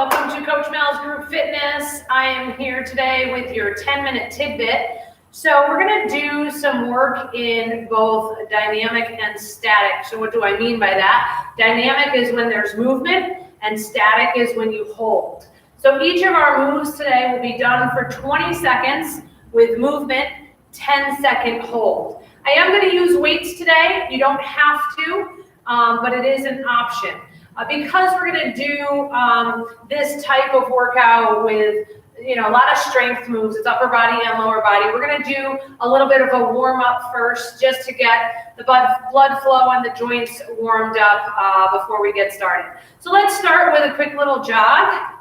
welcome to Coach Mel's Group Fitness. I am here today with your 10-minute tidbit. So we're going to do some work in both dynamic and static. So what do I mean by that? Dynamic is when there's movement and static is when you hold. So each of our moves today will be done for 20 seconds with movement, 10-second hold. I am going to use weights today. You don't have to, but it is an option. Because we're going to do this type of workout with, a lot of strength moves, it's upper body and lower body, we're going to do a little bit of a warm-up first just to get the blood flow and the joints warmed up before we get started. So let's start with a quick little jog.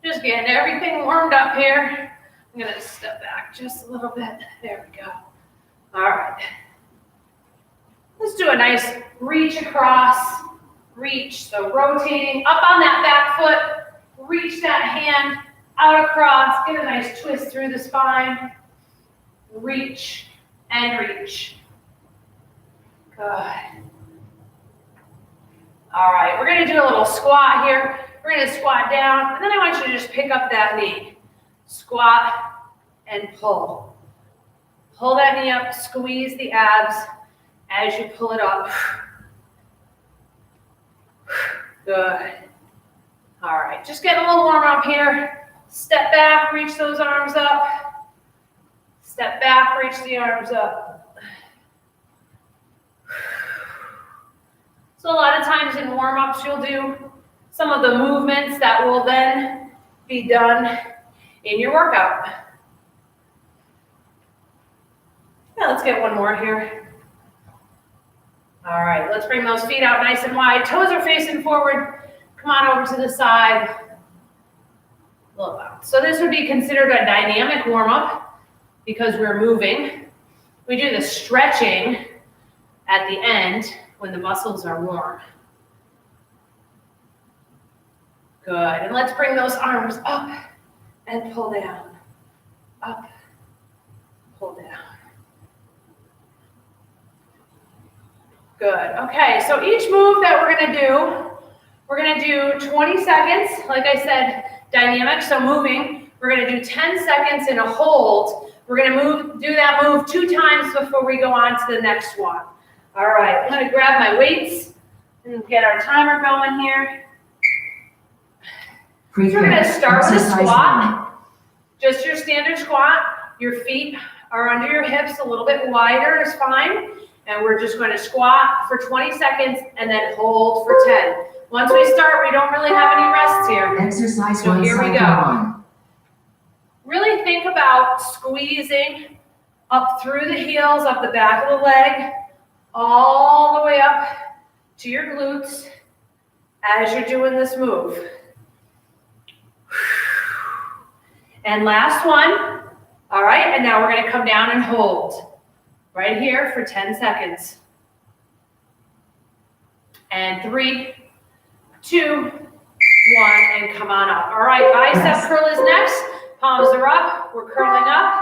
Just getting everything warmed up here. I'm going to step back just a little bit. There we go. All right. Let's do a nice reach across, reach. So rotating up on that back foot, reach that hand out across, get a nice twist through the spine, reach and reach. Good. All right, we're gonna do a little squat here. We're gonna squat down, and then I want you to just pick up that knee. Squat and pull. Pull that knee up, squeeze the abs as you pull it up. Good. All right, just getting a little warm up here. Step back, reach those arms up. Step back, reach the arms up. So a lot of times in warm-ups, you'll do some of the movements that will then be done in your workout. Yeah, let's get one more here. All right, let's bring those feet out nice and wide. Toes are facing forward. Come on over to the side. A little bounce. So this would be considered a dynamic warm-up because we're moving. We do the stretching at the end when the muscles are warm. Good. And let's bring those arms up and pull down. Up, pull down. Good. Okay, so each move that we're going to do 20 seconds. Like I said, dynamic, so moving. We're going to do 10 seconds in a hold. We're going to do that move 2 times before we go on to the next one. All right, I'm going to grab my weights and get our timer going here. So we're going to start with a squat. Just your standard squat. Your feet are under your hips, a little bit wider is fine. And we're just going to squat for 20 seconds and then hold for 10. Once we start, we don't really have any rests here. Exercise so one, here we go. One. Really think about squeezing up through the heels, up the back of the leg, all the way up to your glutes as you're doing this move. And last one. All right, and now we're going to come down and hold. Right here for 10 seconds. And 3, 2, 1, and come on up. All right, bicep curl is next. Palms are up. We're curling up.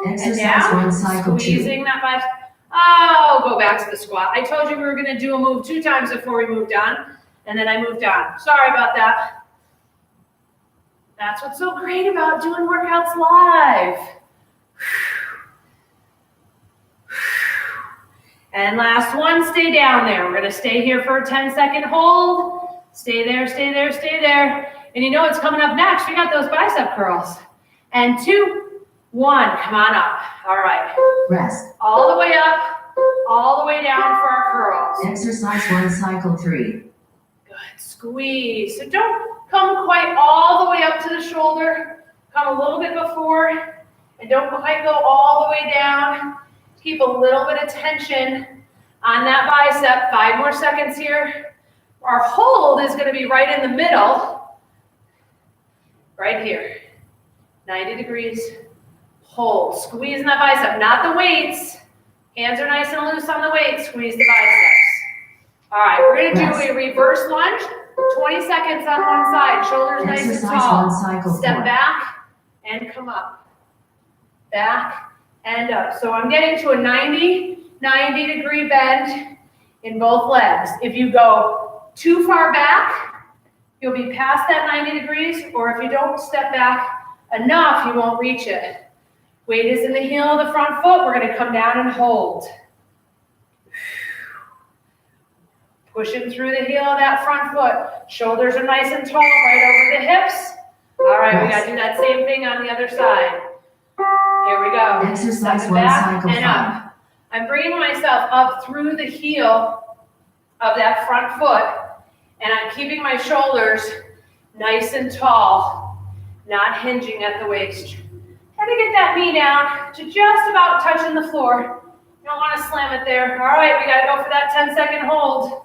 Exercise and down. one, cycle Squeezing 2. that bicep. Oh, go back to the squat. I told you we were going to do a move 2 times before we moved on, and then I moved on. Sorry about that. That's what's so great about doing workouts live. And last one, stay down there. We're going to stay here for a 10-second hold. Stay there, stay there, stay there. And you know what's coming up next? We got those bicep curls. And 2, 1, come on up. All right. Rest. All the way up, all the way down for our curls. Exercise 1, cycle 3. Good. Squeeze. So don't come quite all the way up to the shoulder. Come a little bit before. And don't quite go all the way down. Keep a little bit of tension on that bicep. 5 more seconds here. Our hold is going to be right in the middle. Right here. 90 degrees. Hold. Squeezing that bicep, not the weights. Hands are nice and loose on the weights. Squeeze the biceps. All right, we're going to do a reverse lunge. 20 seconds on one side. Shoulders nice and tall. Step back and come up. Back and up. So I'm getting to a 90 degree bend in both legs. If you go too far back, You'll be past that 90 degrees, or if you don't step back enough, you won't reach it. Weight is in the heel of the front foot. We're gonna come down and hold. Pushing through the heel of that front foot. Shoulders are nice and tall, right over the hips. All right, we gotta do that same thing on the other side. Here we go. Exercise Step 1, back cycle and 5. up. I'm bringing myself up through the heel of that front foot, and I'm keeping my shoulders nice and tall, not hinging at the waist. Try to get that knee down to just about touching the floor. You don't want to slam it there. All right, we gotta go for that 10-second hold.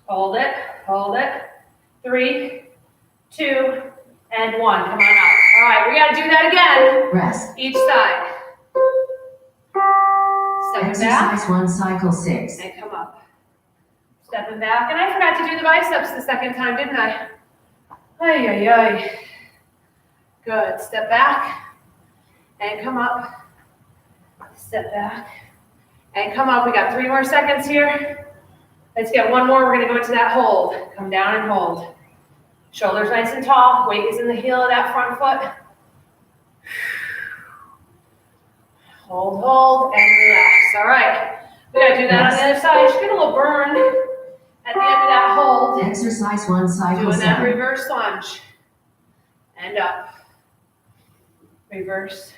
Hold it, hold it. 3, 2, and 1. Come on up. All right, we gotta do that again. Rest. Each side. Stepping back. Exercise 1, cycle 6. And come up. Stepping back. And I forgot to do the biceps the second time, didn't I? Ay, ay, ay. Good. Step back. And come up. Step back. And come up. We got 3 more seconds here. Let's get one more. We're going to go into that hold. Come down and hold. Shoulders nice and tall. Weight is in the heel of that front foot. Hold, hold, and relax. All right. We got to do that on the other side. Just get a little burn at the end of that hold. Exercise 1, cycle Doing that 7. reverse lunge. And up. Reverse.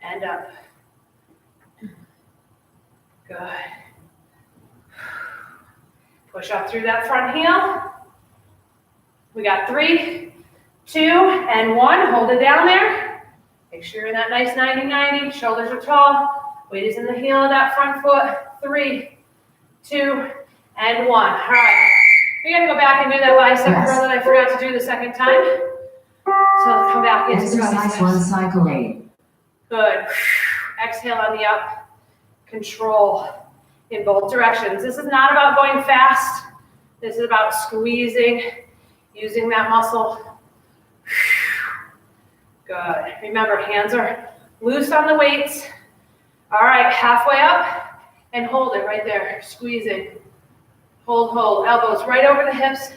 And up. Good. Push up through that front heel. We got 3, 2, and 1. Hold it down there. Make sure you're in that nice 90-90. Shoulders are tall. Weight is in the heel of that front foot. 3, 2, and 1. All right. We got to go back and do that bicep curl that I forgot to do the second time. So let's come back into Exercise biceps. 1, cycle 8. Good. Exhale on the up. Control in both directions. This is not about going fast. This is about squeezing, using that muscle. Good. Remember, hands are loose on the weights. All right, halfway up and hold it right there. Squeezing. Hold, hold. Elbows right over the hips,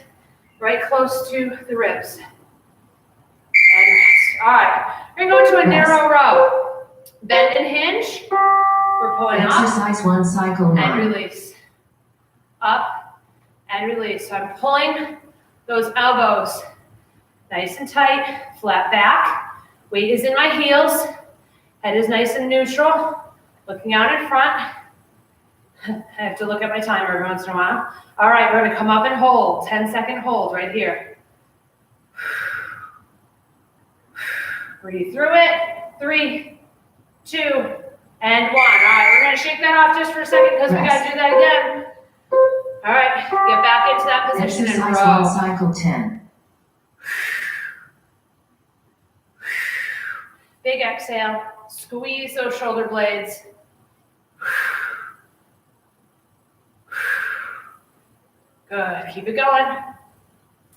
right close to the ribs. And rest. All right, we're going to go to a narrow row. Bend and hinge. We're pulling up. Exercise 1, cycle 9. And release. Up and release. So I'm pulling those elbows nice and tight, flat back. Weight is in my heels. Head is nice and neutral. Looking out in front. I have to look at my timer every once in a while. All right, we're going to come up and hold. 10-second hold right here. Breathe through it. 3, 2, and 1. All right, we're going to shake that off just for a second because we got to do that again. All right, get back into that position and Exercise row. 1, cycle 10. Big exhale. Squeeze those shoulder blades. Good. Keep it going.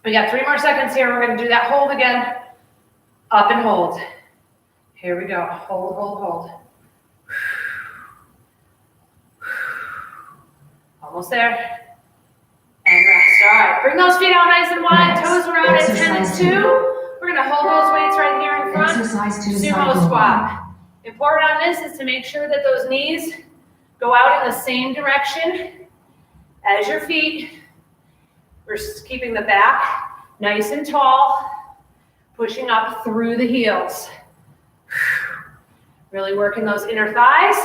We got 3 more seconds here. We're going to do that hold again. Up and hold. Here we go. Hold, hold, hold. Almost there. And rest. All right. Bring those feet out nice and wide. Toes are out at 10 and 2. We're going to hold those weights right here in front. Exercise 2, Sumo cycle 1. squat. Important on this is to make sure that those knees go out in the same direction as your feet. We're keeping the back nice and tall, pushing up through the heels. Really working those inner thighs,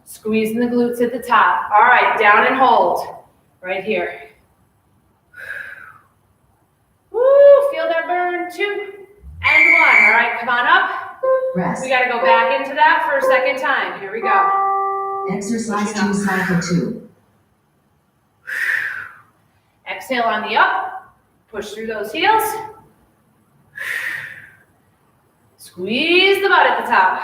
squeezing the glutes at the top. All right, down and hold right here. Woo, feel that burn. 2 and 1. All right, come on up. Rest. We got to go back into that for a second time. Here we go. Exercise 2, cycle 2. Exhale on the up. Push through those heels. Squeeze the butt at the top.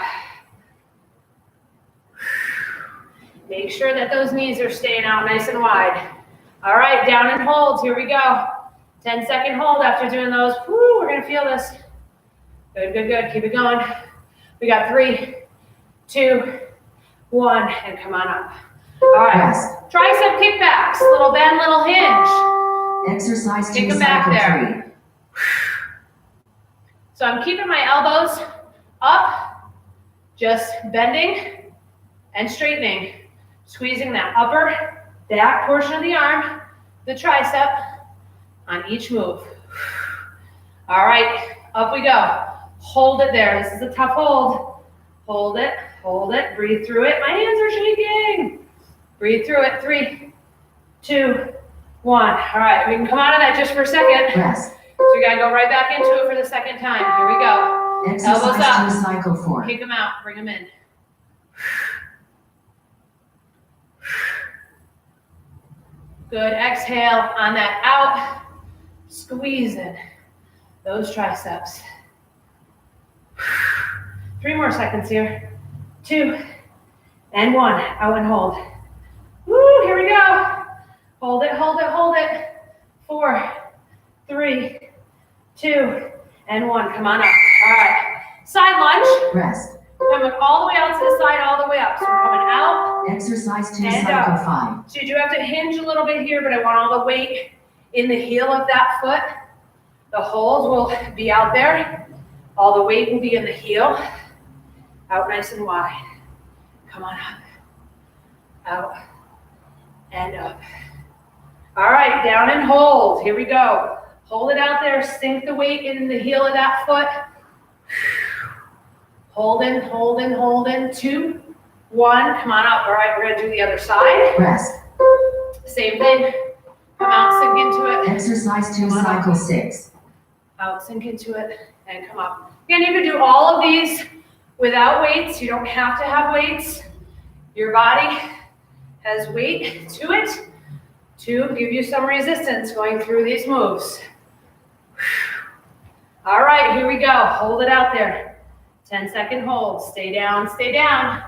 Make sure that those knees are staying out nice and wide. All right, down and hold. Here we go. 10-second hold after doing those. Woo, we're going to feel this. Good, good, good. Keep it going. We got 3, 2, 1, and come on up. All right, Rest. tricep kickbacks, little bend, little hinge. Exercise Kick 2, 'em back cycle there. 3. So I'm keeping my elbows up, just bending and straightening, squeezing that upper back portion of the arm, the tricep, on each move. All right, up we go. Hold it there. This is a tough hold. Hold it, breathe through it. My hands are shaking. Breathe through it. 3, 2, 1. All right, we can come out of that just for a second. Rest. So we gotta go right back into it for the second time. Here we go. Elbows up. Exercise 2, cycle 4. Kick them out, bring them in. Good, exhale on that out. Squeezing those triceps. 3 more seconds here. 2 and 1. Out and hold. Woo, here we go. Hold it, hold it, hold it. 4, 3, 2, and 1. Come on up. All right. Side lunge. Rest. Coming all the way out to the side, all the way up. So we're coming out. Exercise 2, And cycle up. 5. So you do have to hinge a little bit here, but I want all the weight in the heel of that foot. The hold will be out there. All the weight will be in the heel. Out nice and wide. Come on up. Out and up. All right, down and hold. Here we go. Hold it out there. Sink the weight in the heel of that foot. Holding, holding, holding. 2, 1. Come on up. All right, we're going to do the other side. Rest. Same thing. Come out, sink into it. Exercise 2, cycle 6. Out, sink into it, and come up. Again, you can do all of these without weights. You don't have to have weights. Your body has weight to it to give you some resistance going through these moves. All right, here we go. Hold it out there. 10-second hold. Stay down, stay down.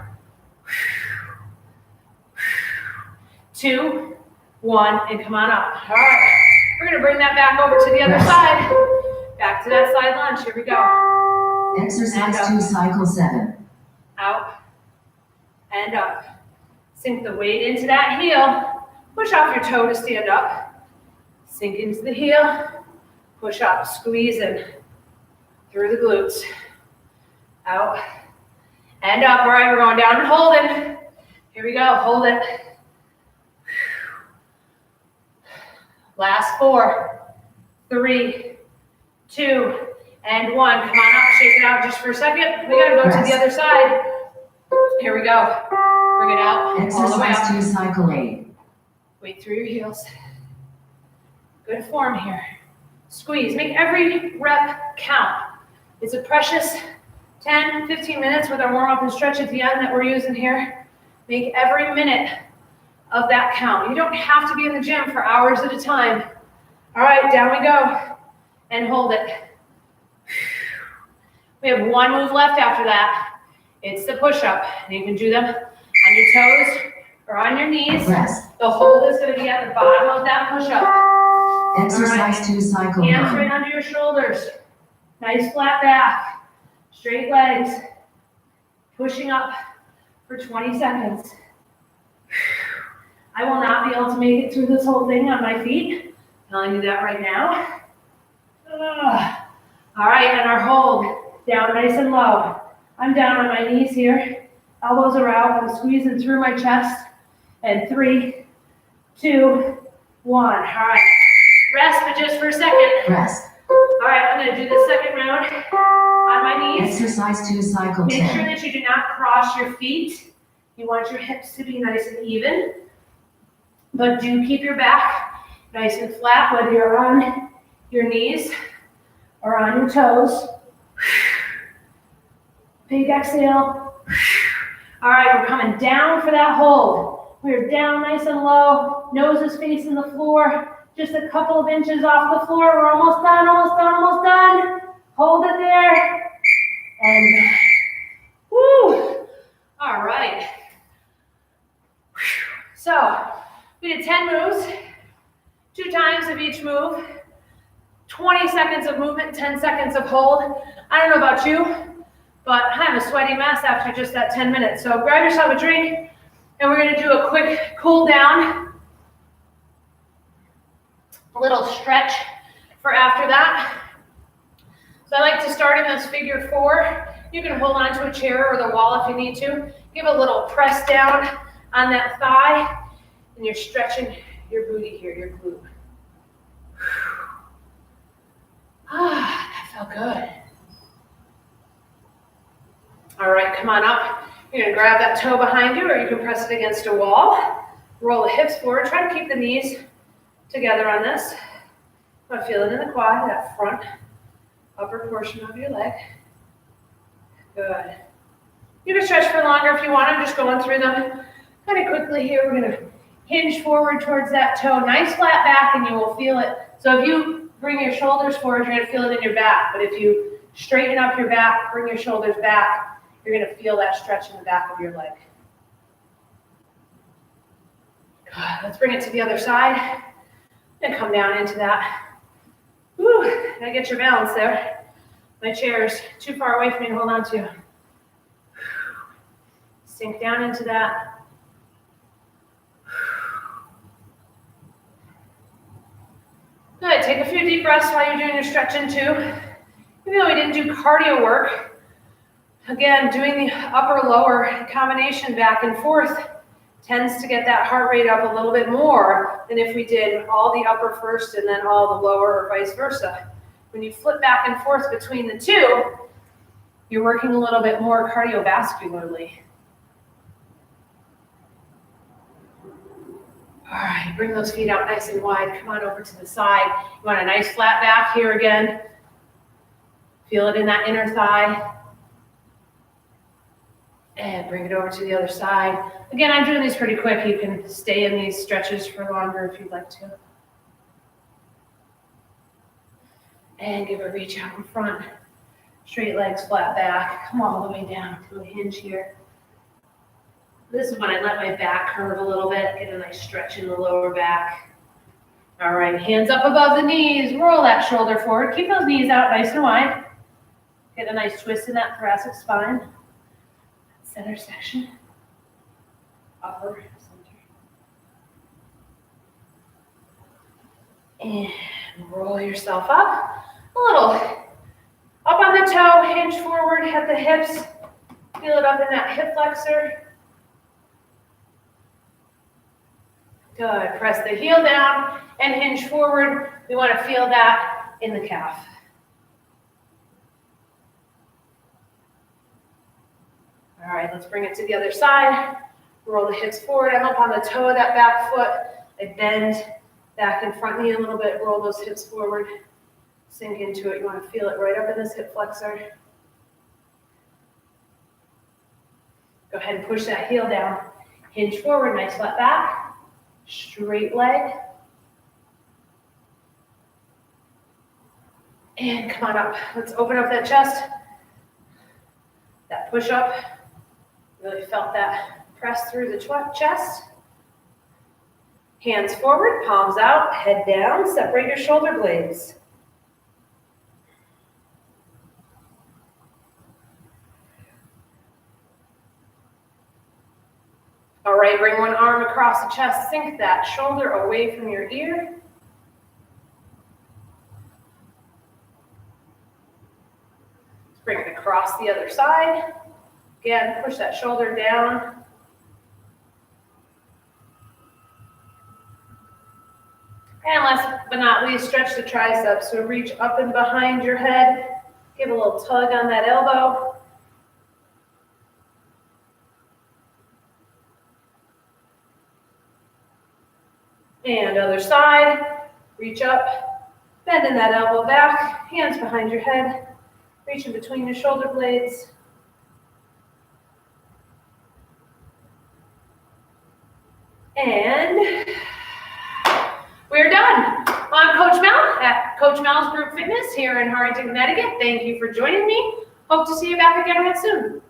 2, 1, and come on up. All right, we're gonna bring that back over to the other side. Back to that side lunge. Here we go. Exercise 2, cycle 7. Out and up. Sink the weight into that heel. Push off your toe to stand up. Sink into the heel. Push up, squeezing through the glutes. Out and up. All right, we're going down and holding. Here we go, hold it. Last 4, 3, 2, and 1. Come on up, shake it out just for a second. We gotta go to the other side. Here we go. Bring it out all the way Exercise up. 2, cycle 8. Weight through your heels. Good form here. Squeeze, make every rep count. It's a precious 10, 15 minutes with our warm up and stretch at the end that we're using here. Make every minute of that count. You don't have to be in the gym for hours at a time. All right, down we go. And hold it. We have 1 move left after that. It's the push-up. And you can do them on your toes or on your knees. Rest. The hold is going to be at the bottom of that push-up. Exercise 2, cycle Hands right 9. under your shoulders. Nice flat back. Straight legs. Pushing up for 20 seconds. I will not be able to make it through this whole thing on my feet. I'm telling you that right now. All right, and our hold. Down nice and low. I'm down on my knees here. Elbows are out. I'm squeezing through my chest. And 3, 2, 1. All right. Rest, but just for a second. Rest. All right, I'm going to do the second round on my knees. Exercise 2, cycle Make sure 10. that you do not cross your feet. You want your hips to be nice and even. But do keep your back nice and flat, whether you're on your knees or on your toes. Big exhale. All right, we're coming down for that hold. We're down nice and low. Nose is facing the floor. Just a couple of inches off the floor. We're almost done, almost done, almost done. Hold it there. And woo. All right. So we did 10 moves, 2 times of each move, 20 seconds of movement, 10 seconds of hold. I don't know about you, but I'm a sweaty mess after just that 10 minutes. So grab yourself a drink, And we're gonna do a quick cool down, a little stretch for after that. So I like to start in this figure 4. You can hold on to a chair or the wall if you need to. Give a little press down on that thigh, and you're stretching your booty here, your glute. Ah, that felt good. All right, come on up. You're gonna grab that toe behind you, or you can press it against a wall. Roll the hips forward. Try to keep the knees together on this. I'm gonna feel it in the quad, that front upper portion of your leg. Good. You can stretch for longer if you want. I'm just going through them kind of quickly here. We're gonna hinge forward towards that toe. Nice flat back, and you will feel it. So if you bring your shoulders forward, you're gonna feel it in your back. But if you straighten up your back, bring your shoulders back, you're gonna feel that stretch in the back of your leg. Good. Let's bring it to the other side and come down into that. Whew, gotta get your balance there. My chair's too far away for me to hold on to. Sink down into that. Good, take a few deep breaths while you're doing your stretching too. Even though we didn't do cardio work, again, doing the upper-lower combination back and forth tends to get that heart rate up a little bit more than if we did all the upper first and then all the lower, or vice versa. When you flip back and forth between the two, you're working a little bit more cardiovascularly. All right, bring those feet out nice and wide. Come on over to the side. You want a nice flat back here again. Feel it in that inner thigh. And bring it over to the other side. Again, I'm doing these pretty quick. You can stay in these stretches for longer if you'd like to. And give a reach out in front. Straight legs, flat back. Come all the way down to a hinge here. This is when I let my back curve a little bit, get a nice stretch in the lower back. All right, hands up above the knees. Roll that shoulder forward. Keep those knees out nice and wide. Get a nice twist in that thoracic spine. Center section, upper, center. And roll yourself up. A little up on the toe, hinge forward at the hips. Feel it up in that hip flexor. Good. Press the heel down and hinge forward. We want to feel that in the calf. All right, let's bring it to the other side. Roll the hips forward. I'm up on the toe of that back foot. I bend back and front knee a little bit. Roll those hips forward. Sink into it. You want to feel it right up in this hip flexor. Go ahead and push that heel down. Hinge forward, nice flat back. Straight leg. And come on up. Let's open up that chest. That push up. Really felt that press through the chest. Hands forward, palms out, head down. Separate your shoulder blades. All right, bring one arm across the chest. Sink that shoulder away from your ear. Let's bring it across the other side. Again, push that shoulder down. And last but not least, stretch the triceps. So reach up and behind your head. Give a little tug on that elbow. And other side. Reach up, bending that elbow back, hands behind your head. Reach in between your shoulder blades. And we're done. I'm Coach Mel at Coach Mel's Group Fitness here in Harwinton, Connecticut. Thank you for joining me. Hope to see you back again real soon.